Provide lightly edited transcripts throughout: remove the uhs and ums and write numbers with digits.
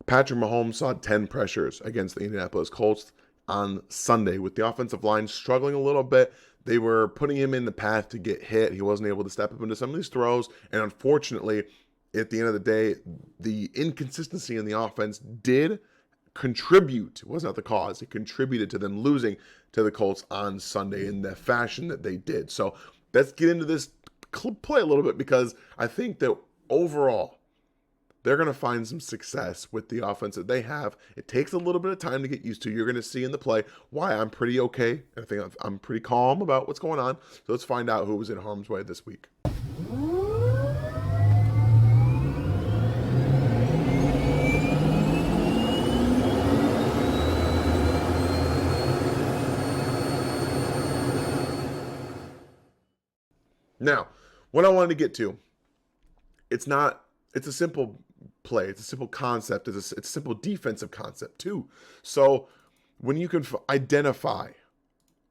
Patrick Mahomes saw 10 pressures against the Indianapolis Colts on Sunday with the offensive line struggling a little bit. They were putting him in the path to get hit. He wasn't able to step up into some of these throws. And unfortunately, at the end of the day, the inconsistency in the offense did contribute. It was not the cause. It contributed to them losing to the Colts on Sunday in the fashion that they did. So let's get into this play a little bit, because I think that overall, they're going to find some success with the offense that they have. It takes a little bit of time to get used to. You're going to see in the play why I'm pretty okay. I think I'm pretty calm about what's going on. So let's find out who was in harm's way this week. Now, what I wanted to get to, it's a simple play. It's a simple concept. It's a simple defensive concept too. So when you can identify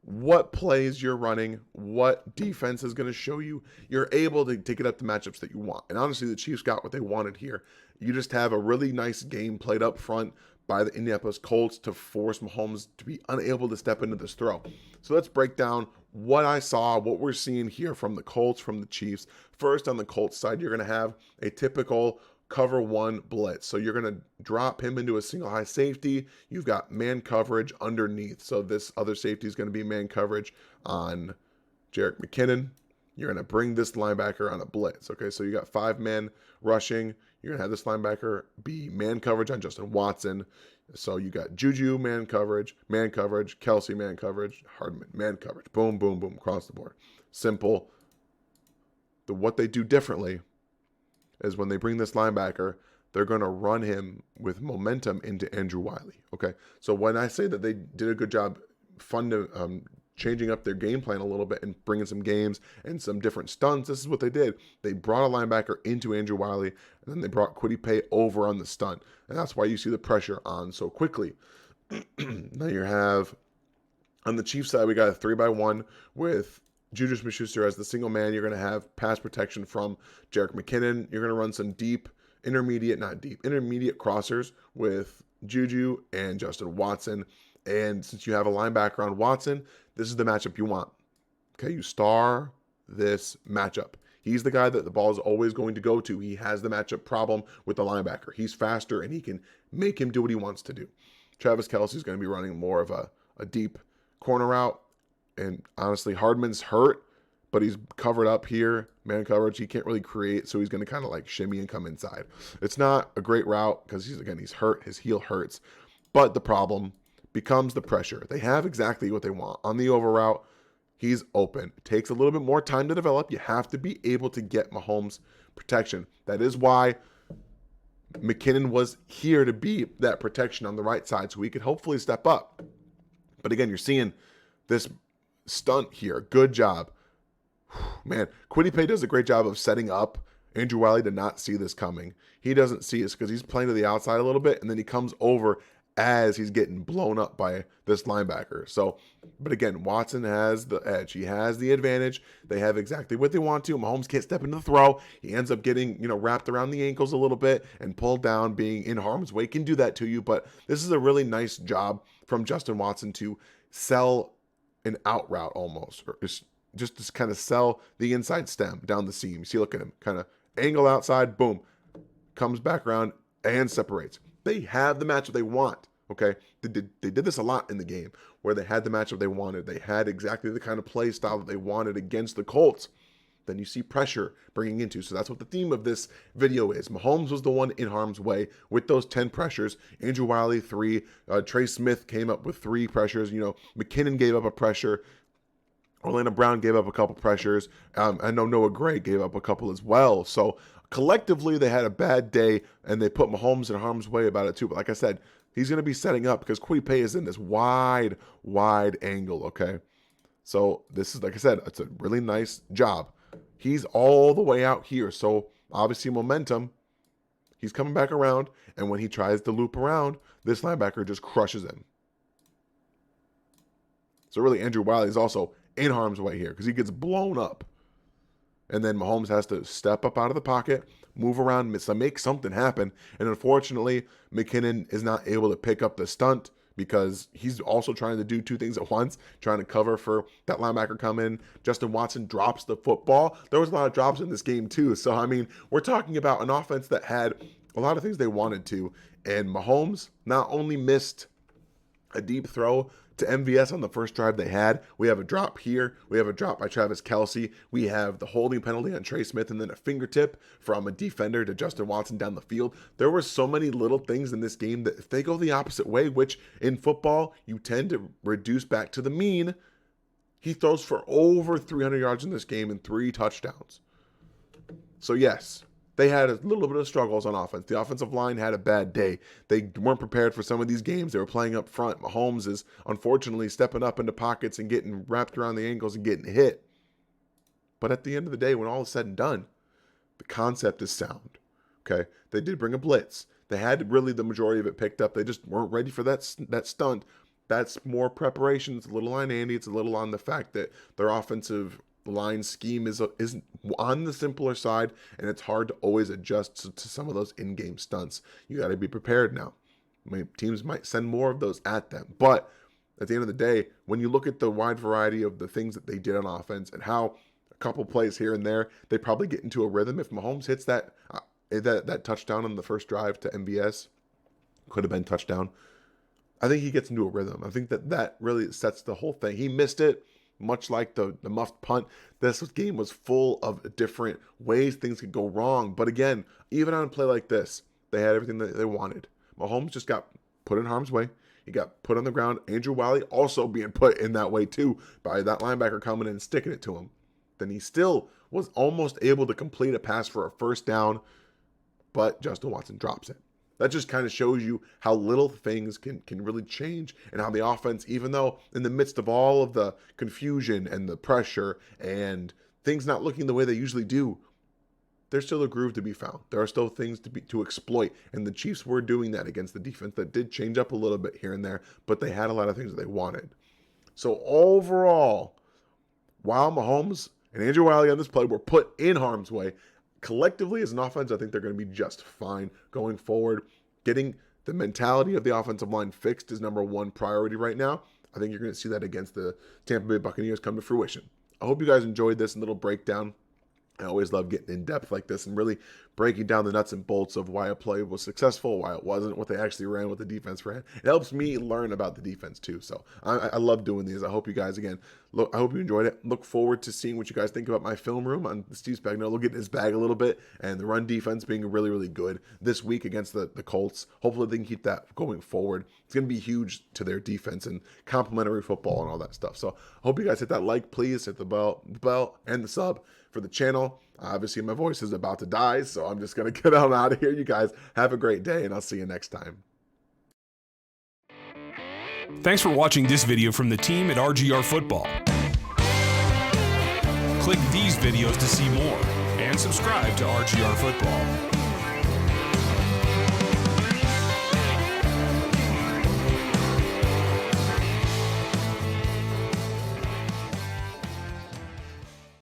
what plays you're running, what defense is going to show you, you're able to get up the matchups that you want. And honestly, the Chiefs got what they wanted here. You just have a really nice game played up front by the Indianapolis Colts to force Mahomes to be unable to step into this throw. So let's break down what I saw, what we're seeing here from the Colts, from the Chiefs. First, on the Colts side, you're going to have a typical cover one blitz. So you're going to drop him into a single high safety. You've got man coverage underneath. So this other safety is going to be man coverage on Jerick McKinnon. You're going to bring this linebacker on a blitz. Okay, so you got 5-man rushing. You're going to have this linebacker be man coverage on Justin Watson. So you got Juju man coverage, Kelce man coverage, Hardman man coverage. Boom, boom, boom, across the board. Simple. What they do differently is when they bring this linebacker, they're going to run him with momentum into Andrew Wiley. Okay, so when I say that they did a good job changing up their game plan a little bit and bringing some games and some different stunts, this is what they did. They brought a linebacker into Andrew Wiley, and then they brought Kwity Paye over on the stunt. And that's why you see the pressure on so quickly. Now you have, on the Chiefs side, we got a 3-by-1 with Juju Smith-Schuster as the single man. You're going to have pass protection from Jerick McKinnon. You're going to run some intermediate crossers with Juju and Justin Watson. And since you have a linebacker on Watson, this is the matchup you want. Okay, you star this matchup. He's the guy that the ball is always going to go to. He has the matchup problem with the linebacker. He's faster, and he can make him do what he wants to do. Travis Kelce is going to be running more of a deep corner route. And honestly, Hardman's hurt, but he's covered up here. Man coverage, he can't really create, so he's going to kind of like shimmy and come inside. It's not a great route because he's hurt. His heel hurts. But the problem becomes the pressure. They have exactly what they want. On the over route, he's open. It takes a little bit more time to develop. You have to be able to get Mahomes protection. That is why McKinnon was here to be that protection on the right side so he could hopefully step up. But again, you're seeing this stunt here. Good job. Man, Kwity Paye does a great job of setting up. Andrew Wiley did not see this coming. He doesn't see this because he's playing to the outside a little bit, and then he comes over as he's getting blown up by this linebacker. So, but again, Watson has the edge. He has the advantage. They have exactly what they want to. Mahomes can't step into the throw. He ends up getting, wrapped around the ankles a little bit and pulled down, being in harm's way. Can do that to you, but this is a really nice job from Justin Watson to sell an out route almost, or just to kind of sell the inside stem down the seam. See, look at him, kind of angle outside, boom, comes back around and separates. They have the matchup they want, okay? They did this a lot in the game where they had the matchup they wanted. They had exactly the kind of play style that they wanted against the Colts. Then you see pressure bringing into. So that's what the theme of this video is. Mahomes was the one in harm's way with those 10 pressures. Andrew Wiley, 3. Trey Smith came up with 3 pressures. McKinnon gave up a pressure. Orlando Brown gave up a couple pressures. I know Noah Gray gave up a couple as well. So collectively, they had a bad day, and they put Mahomes in harm's way about it too. But like I said, he's going to be setting up because Kwity Paye is in this wide angle, okay? So this is, like I said, it's a really nice job. He's all the way out here, so obviously momentum. He's coming back around, and when he tries to loop around, this linebacker just crushes him. So really, Andrew Wiley is also in harm's way here because he gets blown up. And then Mahomes has to step up out of the pocket, move around, make something happen. And unfortunately, McKinnon is not able to pick up the stunt because he's also trying to do two things at once, trying to cover for that linebacker come in. Justin Watson drops the football. There was a lot of drops in this game too. So, I mean, we're talking about an offense that had a lot of things they wanted to. And Mahomes not only missed a deep throw to MVS on the first drive they had. We have a drop here. We have a drop by Travis Kelce. We have the holding penalty on Trey Smith, and then a fingertip from a defender to Justin Watson down the field. There were so many little things in this game that if they go the opposite way, which in football you tend to reduce back to the mean, he throws for over 300 yards in this game and 3 touchdowns. So yes, they had a little bit of struggles on offense. The offensive line had a bad day. They weren't prepared for some of these games. They were playing up front. Mahomes is unfortunately stepping up into pockets and getting wrapped around the ankles and getting hit. But at the end of the day, when all is said and done, the concept is sound. Okay? They did bring a blitz. They had really the majority of it picked up. They just weren't ready for that stunt. That's more preparation. It's a little on Andy. It's a little on the fact that their offensive line scheme is on the simpler side, and it's hard to always adjust to some of those in-game stunts. You got to be prepared now. Teams might send more of those at them, but at the end of the day, when you look at the wide variety of the things that they did on offense and how a couple plays here and there, they probably get into a rhythm. If Mahomes hits that touchdown on the first drive to MVS, could have been touchdown, I think he gets into a rhythm. I think that really sets the whole thing. He missed it. Much like the muffed punt, this game was full of different ways things could go wrong. But again, even on a play like this, they had everything that they wanted. Mahomes just got put in harm's way. He got put on the ground. Andrew Wiley also being put in that way too by that linebacker coming in and sticking it to him. Then he still was almost able to complete a pass for a first down, but Justin Watson drops it. That just kind of shows you how little things can really change and how the offense, even though in the midst of all of the confusion and the pressure and things not looking the way they usually do, there's still a groove to be found. There are still things to exploit, and the Chiefs were doing that against the defense that did change up a little bit here and there, but they had a lot of things that they wanted. So overall, while Mahomes and Andrew Wiley on this play were put in harm's way, collectively as an offense, I think they're going to be just fine going forward. Getting the mentality of the offensive line fixed is number one priority right now. I think you're going to see that against the Tampa Bay Buccaneers come to fruition. I hope you guys enjoyed this little breakdown. I always love getting in depth like this and really breaking down the nuts and bolts of why a play was successful, why it wasn't, what they actually ran, what the defense ran. It helps me learn about the defense too. So I love doing these. I hope you guys, again, I hope you enjoyed it. Look forward to seeing what you guys think about my film room on Steve Spagnuolo. We'll get in his bag a little bit, and the run defense being really, really good this week against the Colts. Hopefully they can keep that going forward. It's going to be huge to their defense and complimentary football and all that stuff. So I hope you guys hit that like, please hit the bell and the sub for the channel. Obviously my voice is about to die, so I'm just going to get on out of here. You guys have a great day, and I'll see you next time. Thanks for watching this video from the team at RGR Football. Click these videos to see more and subscribe to RGR Football.